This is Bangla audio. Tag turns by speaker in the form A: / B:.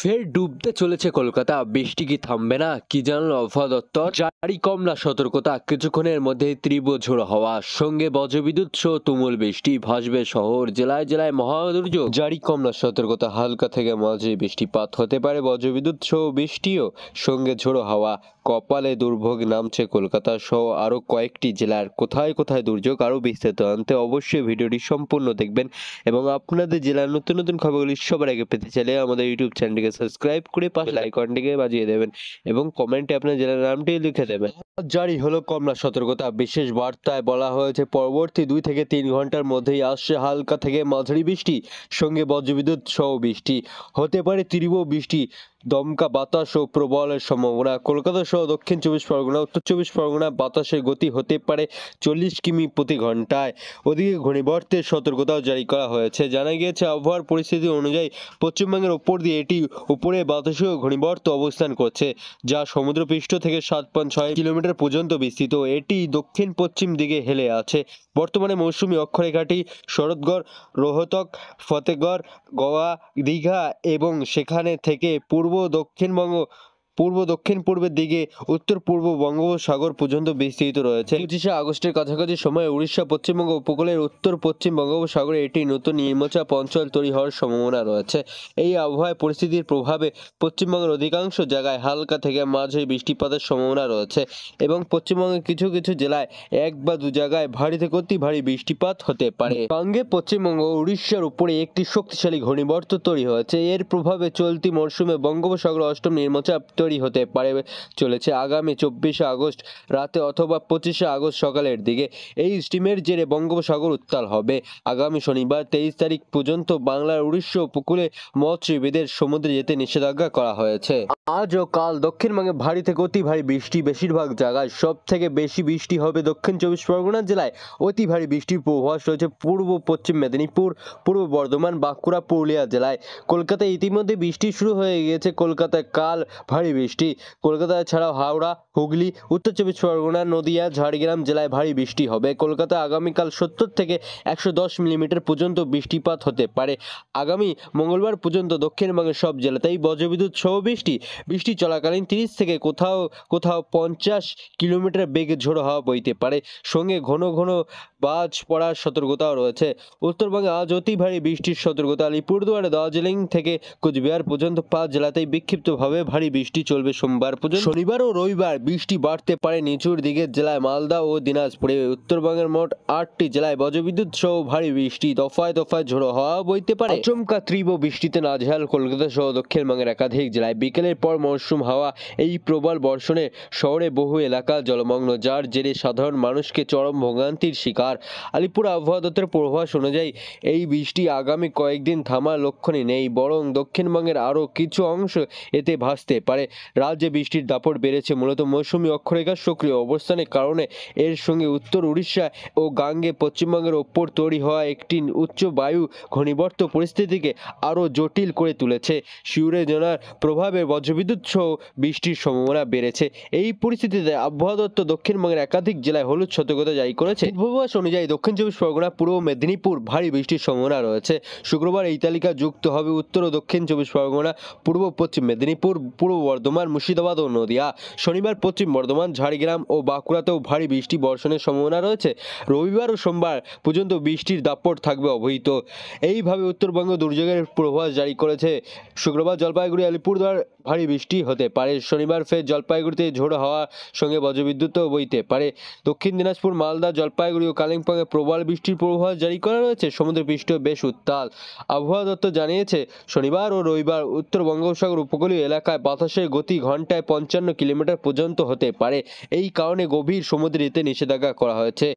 A: ফের ডুবতে চলেছে কলকাতা। বৃষ্টি কি থামবে না? কি জানালো আবহাওয়া দপ্তর? জারি কমলা সতর্কতা। কিছুক্ষণের মধ্যেই তীব্র ঝোড়ো হাওয়া, সঙ্গে বজ্রবিদ্যুৎ সহ তুমুল বৃষ্টি। ভাসবে শহর, জেলায় জেলায় মহাদুর্যোগ। জারি কমলা সতর্কতা। হালকা থেকে মাঝারি বৃষ্টিপাত হতে পারে, বজ্রবিদ্যুৎ সহ বৃষ্টিও, সঙ্গে ঝোড়ো হাওয়া। কপালে দুর্ভোগ নামছে কলকাতা সহ আরও কয়েকটি জেলার। কোথায় কোথায় দুর্যোগ, আরও বিস্তারিত জানতে অবশ্যই ভিডিওটি সম্পূর্ণ দেখবেন এবং আপনাদের জেলার নতুন নতুন খবরগুলি সবার আগে পেতে চাইলে আমাদের ইউটিউব চ্যানেলটিকে সাবস্ক্রাইব করে পাশে আইকনটিকে বাজিয়ে দেবেন এবং কমেন্টে আপনার জেলার নামটি লিখে দেবেন। জারি হলো কমলা সতর্কতা। বিশেষ বার্তায় বলা হয়েছে পরবর্তী 2 থেকে 3 ঘন্টার মধ্যেই আসছে হালকা থেকে মাঝারি বৃষ্টি, সঙ্গে বজ্রবিদ্যুৎ সহ বৃষ্টি। হতে পারে তীব্র বৃষ্টি, দমকা বাতাস ও প্রবলের সম্ভাবনা। কলকাতা সহ দক্ষিণ 24 পরগনা, উত্তর 24 পরগনা বাতাসের গতি হতে পারে 40 কিমি প্রতি ঘন্টায়। ওদিকে ঘূর্ণিঝড়ের সতর্কতাও জারি করা হয়েছে। জানা গিয়েছে আবহাওয়ার পরিস্থিতি অনুযায়ী পশ্চিমবঙ্গের ওপর দিয়ে এটি উপরে বাতাসীয় ঘূর্ণিঝড় অবস্থান করছে, যা সমুদ্রপৃষ্ঠ থেকে 7.6 কিলোমিটার পর্যন্ত বিস্তৃত। এটি দক্ষিণ পশ্চিম দিকে হেলে আছে। বর্তমানে মৌসুমী অক্ষরেখাটি শরৎগড়, রোহতক, ফতেগড়, গোয়া, দীঘা এবং সেখানে থেকে পূর্ব দক্ষিণ পূর্বের দিকে উত্তর পূর্ব বঙ্গোপসাগর পর্যন্ত বিস্তৃত রয়েছে। 25শে আগস্টের কাছাকাছি সময়ে উড়িষ্যা পশ্চিমবঙ্গ উপকূলের উত্তর পশ্চিম বঙ্গোপসাগরে এটি নতুন নিম্নচাপ অঞ্চল তৈরি হওয়ার সম্ভাবনা রয়েছে। এই আবহাওয়া পরিস্থিতির প্রভাবে পশ্চিমবঙ্গের অধিকাংশ জায়গায় হালকা থেকে মাঝারি বৃষ্টিপাতের সম্ভাবনা রয়েছে এবং পশ্চিমবঙ্গের কিছু কিছু জেলায় 1 বা 2 জায়গায় ভারী থেকে অতি ভারী বৃষ্টিপাত হতে পারে। সঙ্গে পশ্চিমবঙ্গ ও উড়িষ্যার উপরে একটি শক্তিশালী ঘূর্ণিঝড় তৈরি হয়েছে। এর প্রভাবে চলতি মরশুমে বঙ্গোপসাগরে অষ্টম নিম্নচাপ তৈরি হতে পারে চলেছে আগামী 24শে আগস্ট রাতে অথবা 25শে আগস্ট সকালের দিকে। এই স্টিমের জেরে বঙ্গোপসাগর উত্তাল হবে। আগামী শনিবার 23 তারিখ পর্যন্ত বাংলার উড়িষ্যা উপকূলে মৎস্যজীবীদের সমুদ্রে যেতে নিষেধাজ্ঞা করা হয়েছে। আজ ও কাল দক্ষিণবঙ্গে ভারী থেকে অতি ভারী বৃষ্টি। বেশিরভাগ জায়গায় সব থেকে বেশি বৃষ্টি হবে দক্ষিণ 24 পরগনা জেলায়। অতি ভারী বৃষ্টির পূর্বাভাস রয়েছে পূর্ব পশ্চিম মেদিনীপুর, পূর্ব বর্ধমান, বাঁকুড়া, পুরুলিয়া জেলায়। কলকাতায় ইতিমধ্যে বৃষ্টি শুরু হয়ে গিয়েছে। কলকাতায় কাল ভারী বৃষ্টি। কলকাতা ছাড়াও হাওড়া, হুগলি, উত্তর 24 পরগনা, নদিয়া, ঝাড়গ্রাম জেলায় ভারী বৃষ্টি হবে। কলকাতা আগামীকাল 70 থেকে 110 মিলিমিটার পর্যন্ত বৃষ্টিপাত হতে পারে। আগামী মঙ্গলবার পর্যন্ত দক্ষিণবঙ্গের সব জেলাতেই বজ্রবিদ্যুৎ সহ বৃষ্টি চলাকালীন 30 থেকে কোথাও কোথাও 50 কিলোমিটার বেগে ঝোড়ো হাওয়া বইতে পারে। সঙ্গে ঘন ঘন বাজ পড়ার সতর্কতাও রয়েছে। উত্তরবঙ্গে আজ অতি ভারী বৃষ্টির সতর্কতা। আলিপুরদুয়ার, দার্জিলিং থেকে কোচবিহার পর্যন্ত 5 জেলাতেই বিক্ষিপ্তভাবে ভারী বৃষ্টি চলবে সোমবার পর্যন্ত। শনিবার ও রবিবার বৃষ্টি বাড়তে পারে নিচুর দিকের জেলায় মালদা ও দিনাজপুরে। উত্তরবঙ্গের মোট 8টি জেলায় বজ্রবিদ্যুৎ সহ ভারী বৃষ্টি, দফায় দফায় ঝোড়ো হাওয়া বইতে পারে। আচমকা তীব্র বৃষ্টিতে নাজেহাল কলকাতা সহ দক্ষিণবঙ্গের একাধিক জেলায়। বিকেলের পর মৌসুম হাওয়া এই প্রবল বর্ষণে শহরে বহু এলাকা জলমগ্ন, যার জেরে সাধারণ মানুষকে চরম ভোগান্তির শিকার। আলিপুর আবহাওয়া দপ্তরের পূর্বাভাস অনুযায়ী এই বৃষ্টি আগামী কয়েকদিন থামার লক্ষণই নেই, বরং দক্ষিণবঙ্গের আরও কিছু অংশ এতে ভাসতে পারে। রাজ্যে বৃষ্টির দাপট বেড়েছে মূলত মৌসুমী অক্ষরেখার সক্রিয় অবস্থানের কারণে। এর সঙ্গে উত্তর উড়িষ্যা ও গাঙ্গে পশ্চিমবঙ্গের ওপর তৈরি হওয়া একটি উচ্চ বায়ু ঘূর্ণিঝড় পরিস্থিতিকে আরও জটিল করে তুলেছে। শিউরে জেলার প্রভাবে বজ্রবিদ্যুৎ সহ বৃষ্টির সম্ভাবনা বেড়েছে। এই পরিস্থিতিতে আবহাওয়া দপ্তর দক্ষিণবঙ্গের একাধিক জেলায় হলুদ সতর্কতা জারি করেছে। পূর্বাভাস অনুযায়ী দক্ষিণ 24 পরগনা, পূর্ব মেদিনীপুর ভারী বৃষ্টির সম্ভাবনা রয়েছে। শুক্রবার এই তালিকা যুক্ত হবে উত্তর ও দক্ষিণ 24 পরগনা, পূর্ব পশ্চিম মেদিনীপুর, পূর্ব বর্ধমান, মুর্শিদাবাদ ও নদিয়া। শনিবার পশ্চিম বর্ধমান, ঝাড়গ্রাম ও বাঁকুড়াতেও ভারী বৃষ্টি বর্ষণের সম্ভাবনা রয়েছে। রবিবার ও সোমবার পর্যন্ত বৃষ্টির দাপট থাকবে অব্যাহত। এইভাবে উত্তরবঙ্গ দুর্যোগের পূর্বাভাস জারি করেছে। শুক্রবার জলপাইগুড়ি, আলিপুরদুয়ার ভারী বৃষ্টি হতে পারে। শনিবার ফের জলপাইগুড়িতে ঝোড়ো হাওয়ার সঙ্গে বজ্রবিদ্যুৎও বইতে পারে। দক্ষিণ দিনাজপুর, মালদা, জলপাইগুড়ি ও কালিম্পংয়ে প্রবল বৃষ্টির পূর্বাভাস জারি করা রয়েছে। সমুদ্রপৃষ্ঠ বেশ উত্তাল। আবহাওয়া দপ্তর জানিয়েছে শনিবার ও রবিবার উত্তর বঙ্গোপসাগর উপকূলীয় এলাকায় বাতাসের গতি ঘন্টায় 55 কিলোমিটার পর্যন্ত হতে পারে। এই কারণে গভীর সমুদ্রে যেতে নিষেধাজ্ঞা করা হয়েছে।